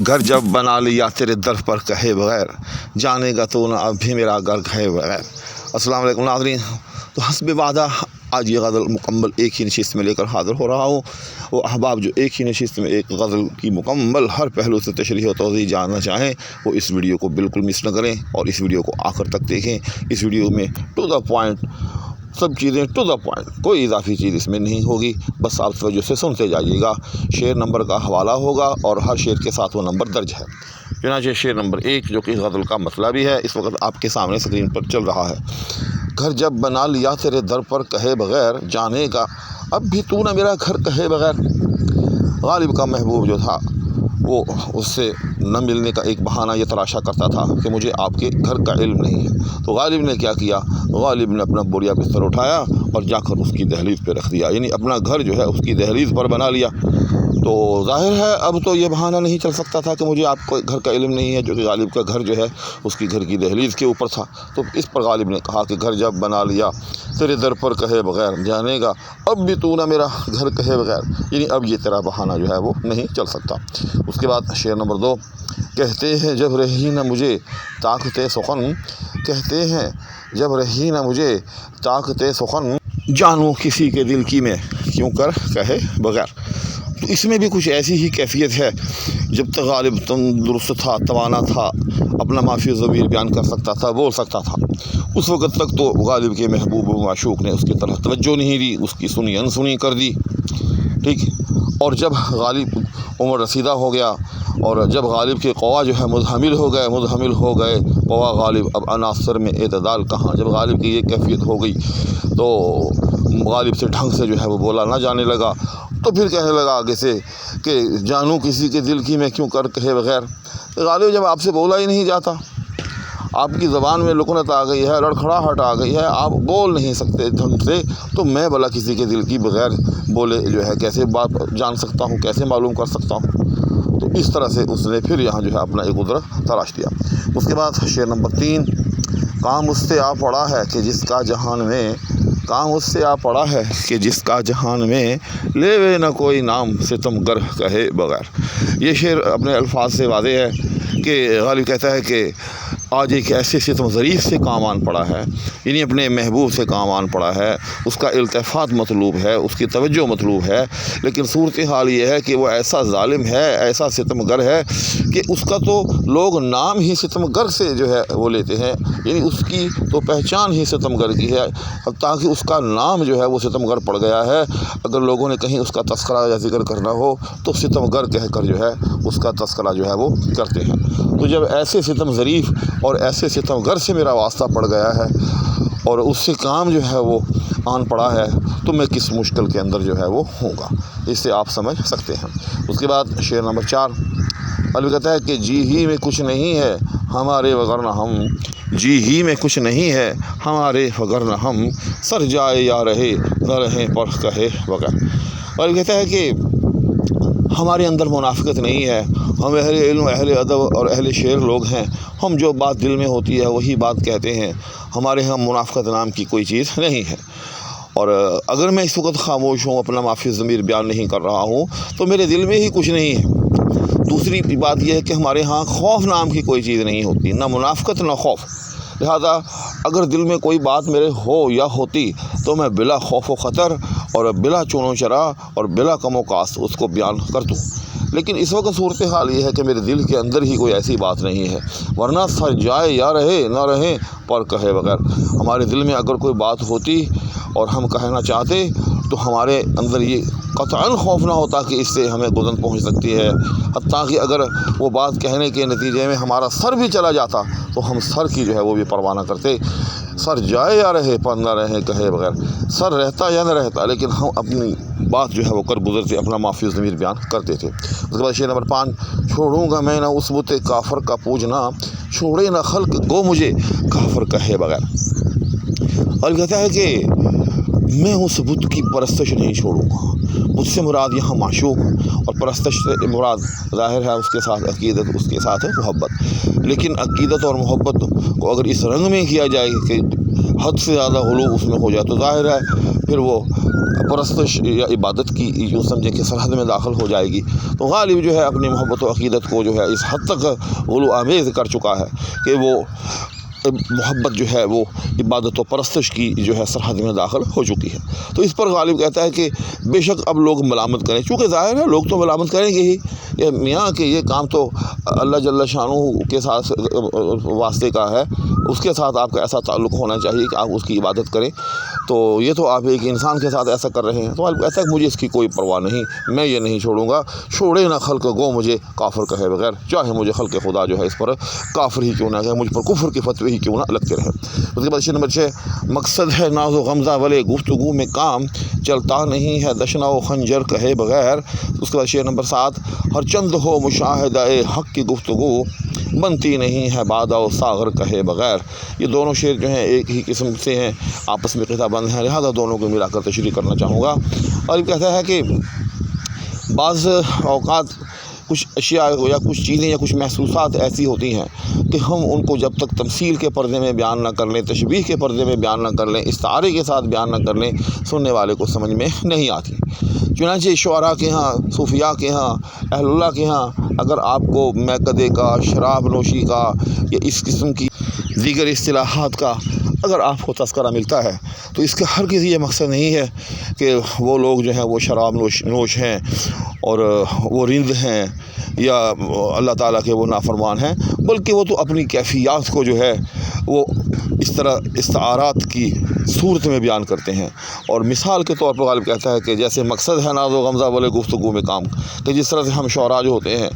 گھر جب بنا لیا تیرے در پر کہے بغیر، جانے گا تو نہ اب بھی میرا گھر کہے بغیر۔ السلام علیکم ناظرین، تو حسب وعدہ آج یہ غزل مکمل ایک ہی نشست میں لے کر حاضر ہو رہا ہوں۔ وہ احباب جو ایک ہی نشست میں ایک غزل کی مکمل ہر پہلو سے تشریح و توضیح جاننا چاہیں، وہ اس ویڈیو کو بالکل مس نہ کریں اور اس ویڈیو کو آخر تک دیکھیں۔ اس ویڈیو میں ٹو دا پوائنٹ، سب چیزیں ٹو دا پوائنٹ، کوئی اضافی چیز اس میں نہیں ہوگی، بس آپ توجہ سے سنتے جائیے گا۔ شعر نمبر کا حوالہ ہوگا اور ہر شعر کے ساتھ وہ نمبر درج ہے۔ چنانچہ شعر نمبر 1 جو کہ اس غزل کا مسئلہ بھی ہے، اس وقت آپ کے سامنے اسکرین پر چل رہا ہے۔ گھر جب بنا لیا تیرے در پر کہے بغیر، جانے گا اب بھی تو نہ میرا گھر کہے بغیر۔ غالب کا محبوب جو تھا وہ اس سے نہ ملنے کا ایک بہانہ یہ تراشا کرتا تھا کہ مجھے آپ کے گھر کا علم نہیں ہے۔ تو غالب نے کیا کیا؟ غالب نے اپنا بوریا بستر اٹھایا اور جا کر اس کی دہلیز پہ رکھ دیا، یعنی اپنا گھر جو ہے اس کی دہلیز پر بنا لیا۔ تو ظاہر ہے اب تو یہ بہانہ نہیں چل سکتا تھا کہ مجھے آپ کو گھر کا علم نہیں ہے، جو کہ غالب کا گھر جو ہے اس کی گھر کی دہلیز کے اوپر تھا۔ تو اس پر غالب نے کہا کہ گھر جب بنا لیا تیرے در پر کہے بغیر، جانے گا اب بھی تو نہ میرا گھر کہے بغیر، یعنی اب یہ تیرا بہانہ جو ہے وہ نہیں چل سکتا۔ اس کے بعد شعر نمبر 2، کہتے ہیں جب رہی نہ مجھے طاقت سخن، کہتے ہیں جب رہی نہ مجھے طاقت سخن، جانوں کسی کے دل کی میں کیوں کر کہے بغیر۔ تو اس میں بھی کچھ ایسی ہی کیفیت ہے، جب تک غالب تندرست تھا، توانا تھا، اپنا معافی ضمیر بیان کر سکتا تھا، بول سکتا تھا، اس وقت تک تو غالب کے محبوب و معشوق نے اس کی طرف توجہ نہیں دی، اس کی سنی انسنی کر دی، ٹھیک۔ اور جب غالب عمر رسیدہ ہو گیا اور جب غالب کے قوا جو ہے مزحمل ہو گئے قوا غالب، اب عناصر میں اعتدال کہاں، جب غالب کی یہ کیفیت ہو گئی تو غالب سے ڈھنگ سے جو ہے وہ بولا نہ جانے لگا، تو پھر کہنے لگا آگے سے کہ جانوں کسی کے دل کی میں کیوں کر کہے بغیر۔ غالب جب آپ سے بولا ہی نہیں جاتا، آپ کی زبان میں لکنت آ گئی ہے، لڑکھڑاہٹ آ گئی ہے، آپ بول نہیں سکتے ڈھنگ سے، تو میں بھلا کسی کے دل کی بغیر بولے جو ہے کیسے بات جان سکتا ہوں، کیسے معلوم کر سکتا ہوں۔ تو اس طرح سے اس نے پھر یہاں جو ہے اپنا ایک عذر تراش دیا۔ اس کے بعد شعر نمبر 3، کام اس سے آ پڑا ہے کہ جس کا جہان میں، کام اس سے آ پڑا ہے کہ جس کا جہان میں، لے وے نہ کوئی نام ستم گر کہے بغیر۔ یہ شعر اپنے الفاظ سے واضح ہے کہ غالب کہتا ہے کہ آج ایک ایسے ستم ظریف سے کام آن پڑا ہے، یعنی اپنے محبوب سے کام آن پڑا ہے، اس کا التفات مطلوب ہے، اس کی توجہ مطلوب ہے، لیکن صورتحال یہ ہے کہ وہ ایسا ظالم ہے، ایسا ستم گر ہے کہ اس کا تو لوگ نام ہی ستم گر سے جو ہے وہ لیتے ہیں، یعنی اس کی تو پہچان ہی ستم گر کی ہے، تاکہ اس کا نام جو ہے وہ ستم گر پڑ گیا ہے۔ اگر لوگوں نے کہیں اس کا تذکرہ یا ذکر کرنا ہو تو ستم گر کہہ کر جو ہے اس کا تذکرہ جو ہے وہ کرتے ہیں۔ تو جب ایسے ستم ظریف اور ایسے ستم گر سے میرا واسطہ پڑ گیا ہے اور اس سے کام جو ہے وہ آن پڑا ہے، تو میں کس مشکل کے اندر جو ہے وہ ہوں گا، اس سے آپ سمجھ سکتے ہیں۔ اس کے بعد شعر نمبر 4، غالب کہتا ہے کہ جی ہی میں کچھ نہیں ہے ہمارے وگرنہ ہم، جی ہی میں کچھ نہیں ہے ہمارے وگرنہ ہم، سر جائے یا رہے نہ رہیں پر کہے بغیر۔ غالب کہتا ہے کہ ہمارے اندر منافقت نہیں ہے، ہم اہل علم، اہل ادب اور اہل شعر لوگ ہیں، ہم جو بات دل میں ہوتی ہے وہی بات کہتے ہیں، ہمارے ہاں منافقت نام کی کوئی چیز نہیں ہے۔ اور اگر میں اس وقت خاموش ہوں، اپنا معافی ضمیر بیان نہیں کر رہا ہوں، تو میرے دل میں ہی کچھ نہیں ہے۔ دوسری بات یہ ہے کہ ہمارے ہاں خوف نام کی کوئی چیز نہیں ہوتی، نہ منافقت نہ خوف، لہذا اگر دل میں کوئی بات میرے ہو یا ہوتی تو میں بلا خوف و خطر اور بلا چون و چرا اور بلا کم و کاست اس کو بیان کر دوں، لیکن اس وقت صورتحال یہ ہے کہ میرے دل کے اندر ہی کوئی ایسی بات نہیں ہے، ورنہ سر جائے یا رہے نہ رہیں پر کہے بغیر۔ ہمارے دل میں اگر کوئی بات ہوتی اور ہم کہنا چاہتے تو ہمارے اندر یہ قطعاً خوف نہ ہوتا کہ اس سے ہمیں گزن پہنچ سکتی ہے، حتیٰ کہ اگر وہ بات کہنے کے نتیجے میں ہمارا سر بھی چلا جاتا تو ہم سر کی جو ہے وہ بھی پرواہ نہ کرتے، سر جائے یا رہے پر نہ رہیں کہے بغیر، سر رہتا یا نہ رہتا لیکن ہم اپنی بات جو ہے وہ کر گزرتے، اپنا معافی ضمیر بیان کرتے تھے۔ اس کے بعد شعر نمبر 5، چھوڑوں گا میں نہ اس بت کافر کا پوجنا، چھوڑے نہ خلق گو مجھے کافر کہے بغیر۔ اور کہتا ہے کہ میں اس بت کی پرستش نہیں چھوڑوں گا، مجھ سے مراد یہاں معشوق اور پرستش سے مراد ظاہر ہے اس کے ساتھ عقیدت، اس کے ساتھ محبت، لیکن عقیدت اور محبت کو اگر اس رنگ میں کیا جائے کہ حد سے زیادہ غلو اس میں ہو جائے تو ظاہر ہے پھر وہ پرستش یا عبادت کی یوں سمجھیں کہ سرحد میں داخل ہو جائے گی۔ تو غالب جو ہے اپنی محبت و عقیدت کو جو ہے اس حد تک غلو آمیز کر چکا ہے کہ وہ محبت جو ہے وہ عبادت و پرستش کی جو ہے سرحد میں داخل ہو چکی ہے۔ تو اس پر غالب کہتا ہے کہ بے شک اب لوگ ملامت کریں، چونکہ ظاہر ہے لوگ تو ملامت کریں گے ہی کہ میاں کہ یہ کام تو اللہ جل شانہ کے ساتھ واسطے کا ہے، اس کے ساتھ آپ کا ایسا تعلق ہونا چاہیے کہ آپ اس کی عبادت کریں، تو یہ تو آپ ایک انسان کے ساتھ ایسا کر رہے ہیں۔ تو غالب کہتا ہے کہ مجھے اس کی کوئی پرواہ نہیں، میں یہ نہیں چھوڑوں گا، چھوڑے نہ خلق گو مجھے کافر کہے بغیر، چاہے مجھے خلق خدا جو ہے اس پر کافر ہی کیوں نہ کہے، مجھ پر کفر کے فتوے ہی کیوں نہ لگتے رہے۔ اس کے بعد نمبر 6 مقصد ہے ناز و غمزہ ولے گفتگو میں کام، چلتا نہیں ہے دشنا و خنجر کہے بغیر۔ اس کے بعد شعر نمبر 7 ہر چند ہو مشاہدہ حق کی گفتگو، بنتی نہیں ہے بادہ و ساغر کہے بغیر۔ یہ دونوں شعر جو ہیں ایک ہی قسم سے ہیں، آپس میں قطع بند ہیں، لہذا دونوں کو ملا کر تشریح کرنا چاہوں گا۔ اور یہ کہتا ہے کہ بعض اوقات کچھ اشیاء یا کچھ چیزیں یا کچھ محسوسات ایسی ہوتی ہیں کہ ہم ان کو جب تک تمثیل کے پردے میں بیان نہ کر لیں، تشبیہ کے پردے میں بیان نہ کر لیں، استعارے کے ساتھ بیان نہ کر لیں، سننے والے کو سمجھ میں نہیں آتی۔ چنانچہ شعراء کے ہاں، صوفیاء کے ہاں، اہل اللہ کے ہاں اگر آپ کو میکدے کا، شراب نوشی کا یا اس قسم کی دیگر اصطلاحات کا اگر آپ کو تذکرہ ملتا ہے تو اس کا ہرگز یہ مقصد نہیں ہے کہ وہ لوگ جو ہیں وہ شراب نوش ہیں اور وہ رند ہیں یا اللہ تعالیٰ کے وہ نافرمان ہیں، بلکہ وہ تو اپنی کیفیات کو جو ہے وہ اس طرح استعارات کی صورت میں بیان کرتے ہیں۔ اور مثال کے طور پر غالب کہتا ہے کہ جیسے مقصد ہے ناز و غمزہ والے گفتگو میں کام، کہ جس طرح سے ہم شعراء جو ہوتے ہیں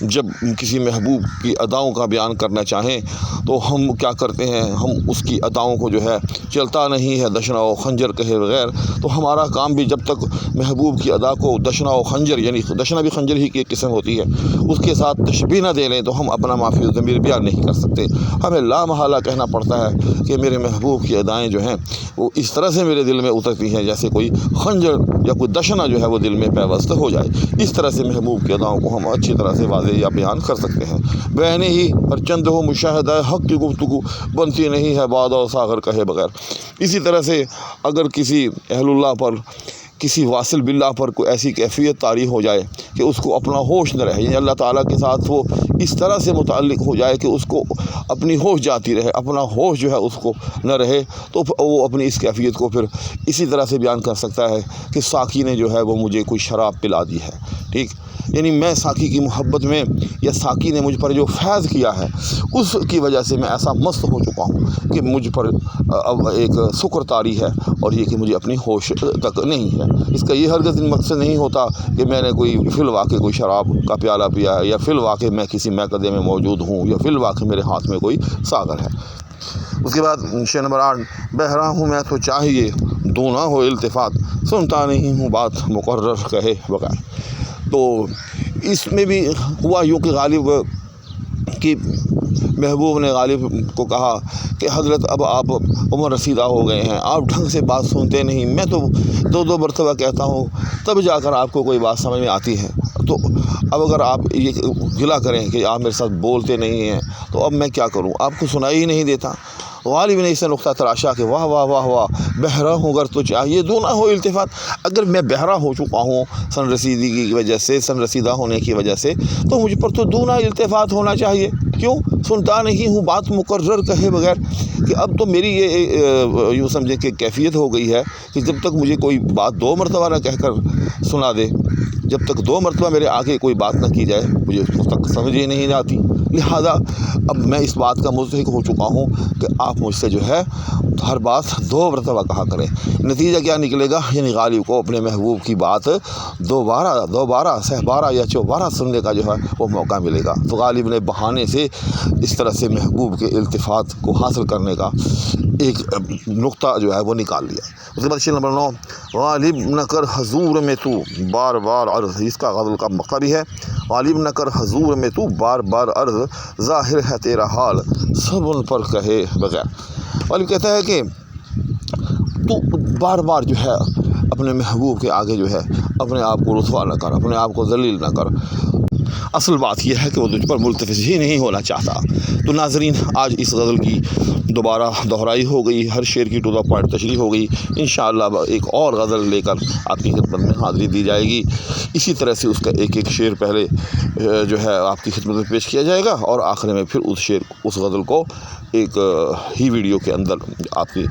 جب کسی محبوب کی اداؤں کا بیان کرنا چاہیں تو ہم کیا کرتے ہیں، ہم اس کی اداؤں کو جو ہے چلتا نہیں ہے دشنا و خنجر کہے بغیر، تو ہمارا کام بھی جب تک محبوب کی ادا کو دشنا و خنجر، یعنی دشنا بھی خنجر ہی کی ایک قسم ہوتی ہے، اس کے ساتھ تشبیہ نہ دے لیں تو ہم اپنا معافی الضمیر بیان نہیں کر سکتے۔ ہمیں لا محالہ کہنا پڑتا ہے کہ میرے محبوب کی ادائیں جو ہیں وہ اس طرح سے میرے دل میں اترتی ہیں جیسے کوئی خنجر یا کوئی دشنا جو ہے وہ دل میں پیوست ہو جائے۔ اس طرح سے محبوب کی اداؤں کو ہم اچھی طرح سے واضح یا بیان کر سکتے ہیں۔ بہنے ہی ہر چند ہو مشاہدہ حق کی گفتگو، بنتی نہیں ہے بادہ و ساغر کہے بغیر۔ اسی طرح سے اگر کسی اہل اللہ پر، کسی واصل باللہ پر کوئی ایسی کیفیت طاری ہو جائے کہ اس کو اپنا ہوش نہ رہے، یعنی اللہ تعالیٰ کے ساتھ وہ اس طرح سے متعلق ہو جائے کہ اس کو اپنی ہوش جاتی رہے، اپنا ہوش جو ہے اس کو نہ رہے، تو وہ اپنی اس کیفیت کو پھر اسی طرح سے بیان کر سکتا ہے کہ ساقی نے جو ہے وہ مجھے کوئی شراب پلا دی ہے، ٹھیک، یعنی میں ساقی کی محبت میں یا ساقی نے مجھ پر جو فیض کیا ہے اس کی وجہ سے میں ایسا مست ہو چکا ہوں کہ مجھ پر اب ایک سکر طاری ہے اور یہ کہ مجھے اپنی ہوش تک نہیں ہے۔ اس کا یہ ہرگز مقصد نہیں ہوتا کہ میں نے کوئی فی الواقع کوئی شراب کا پیالہ پیا ہے یا فی الواقع میں کسی میکدے میں موجود ہوں یا فی الواقع میرے ہاتھ میں کوئی ساغر ہے۔ اس کے بعد شعر نمبر 8 بہرا ہوں میں تو چاہیے دونا ہو التفات، سنتا نہیں ہوں بات مقرر کہے بغیر۔ تو اس میں بھی ہوا یوں کہ غالب کی محبوب نے غالب کو کہا کہ حضرت اب آپ عمر رسیدہ ہو گئے ہیں، آپ ڈھنگ سے بات سنتے نہیں، میں تو دو مرتبہ کہتا ہوں تب جا کر آپ کو کوئی بات سمجھ میں آتی ہے، تو اب اگر آپ یہ گلا کریں کہ آپ میرے ساتھ بولتے نہیں ہیں تو اب میں کیا کروں، آپ کو سنائی ہی نہیں دیتا۔ غالب نے اسے نقطہ تراشا کہ واہ واہ واہ واہ، بہرا ہوں اگر تو چاہیے دونا ہو التفات، اگر میں بہرا ہو چکا ہوں سن رسیدگی کی وجہ سے، سن رسیدہ ہونے کی وجہ سے، تو مجھ پر تو دونا التفات ہونا چاہیے۔ کیوں؟ سنتا نہیں ہوں بات مقرر کہے بغیر، کہ اب تو میری یہ یوں سمجھے کہ کیفیت ہو گئی ہے کہ جب تک مجھے کوئی بات 2 مرتبہ نہ کہہ کر سنا دے، جب تک 2 مرتبہ میرے آگے کوئی بات نہ کی جائے مجھے اس تک سمجھ ہی نہیں آتی، لہذا اب میں اس بات کا مستحق ہو چکا ہوں کہ آپ مجھ سے جو ہے ہر بات 2 مرتبہ کہا کریں۔ نتیجہ کیا نکلے گا، یعنی غالب کو اپنے محبوب کی بات دوبارہ سہبارہ یا چوبارہ سننے کا جو ہے وہ موقع ملے گا۔ تو غالب نے بہانے سے اس طرح سے محبوب کے التفات کو حاصل کرنے کا ایک نقطہ جو ہے وہ نکال لیا۔ اس کے بعد شعر نمبر 9 غالب نہ کر حضور میں تو بار بار عرض، اس کا غزل کا مقطع بھی ہے، غالب نہ کر حضور میں تو بار بار عرض، ظاہر ہے تیرا حال سب ان پر کہے بغیر۔ غالب کہتا ہے کہ تو بار بار جو ہے اپنے محبوب کے آگے جو ہے اپنے آپ کو رسوا نہ کر، اپنے آپ کو ذلیل نہ کر، اصل بات یہ ہے کہ وہ تجھ پر ملتفظ ہی نہیں ہونا چاہتا۔ تو ناظرین، آج اس غزل کی دوبارہ دہرائی ہو گئی، ہر شعر کی ٹو دا پوائنٹ تشریح ہو گئی۔ انشاءاللہ ایک اور غزل لے کر آپ کی خدمت میں حاضری دی جائے گی۔ اسی طرح سے اس کا ایک ایک شعر پہلے جو ہے آپ کی خدمت میں پیش کیا جائے گا، اور آخر میں پھر اس غزل کو ایک ہی ویڈیو کے اندر آپ کی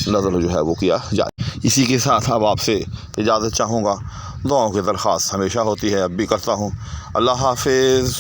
نظر جو ہے وہ کیا جائے۔ اسی کے ساتھ اب آپ سے اجازت چاہوں گا۔ دعاؤں کی درخواست ہمیشہ ہوتی ہے، اب بھی کرتا ہوں۔ اللہ حافظ۔